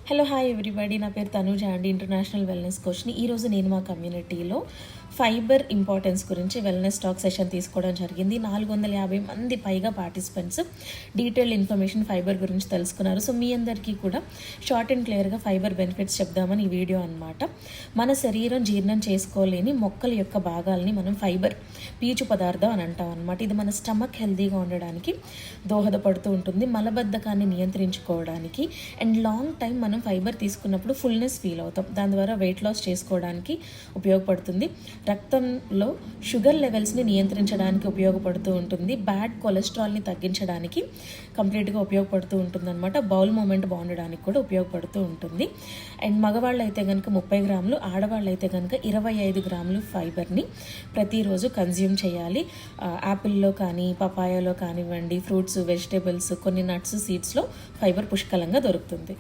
Hello hi everybody, నా పేరు తనూజ అండి, ఇంటర్నేషనల్ వెల్నెస్ కోచ్ని. ఈరోజు నేను మా కమ్యూనిటీలో ఫైబర్ ఇంపార్టెన్స్ గురించి వెల్నెస్ టాక్ సెషన్ తీసుకోవడం జరిగింది. 450 మంది పైగా పార్టిసిపెంట్స్ డీటెయిల్డ్ ఇన్ఫర్మేషన్ ఫైబర్ గురించి తెలుసుకున్నారు. సో మీ అందరికీ కూడా షార్ట్ అండ్ క్లియర్గా ఫైబర్ బెనిఫిట్స్ చెప్దామని ఈ వీడియో అనమాట. మన శరీరం జీర్ణం చేసుకోలేని మొక్కల యొక్క భాగాల్ని మనం ఫైబర్, పీచు పదార్థం అని అంటాం అనమాట. ఇది మన స్టమక్ హెల్తీగా ఉండడానికి దోహదపడుతూ ఉంటుంది, మలబద్ధకాన్ని నియంత్రించుకోవడానికి అండ్ లాంగ్ టైం మనం ఫైబర్ తీసుకున్నప్పుడు ఫుల్నెస్ ఫీల్ అవుతాం. దాని ద్వారా వెయిట్ లాస్ చేసుకోవడానికి ఉపయోగపడుతుంది. రక్తంలో షుగర్ లెవెల్స్ని నియంత్రించడానికి ఉపయోగపడుతూ ఉంటుంది. బ్యాడ్ కొలెస్ట్రాల్ని తగ్గించడానికి కంప్లీట్గా ఉపయోగపడుతూ ఉంటుంది అనమాట. బౌల్ మూమెంట్ బాగుండడానికి కూడా ఉపయోగపడుతూ ఉంటుంది. అండ్ మగవాళ్ళు అయితే కనుక 30 గ్రాములు, ఆడవాళ్ళు అయితే కనుక 25 గ్రాములు ఫైబర్ని ప్రతిరోజు కన్జ్యూమ్ చేయాలి. యాపిల్లో కానీ, పపాయాలో కానివ్వండి, ఫ్రూట్స్, వెజిటేబుల్స్, కొన్ని నట్స్, సీడ్స్లో ఫైబర్ పుష్కలంగా దొరుకుతుంది.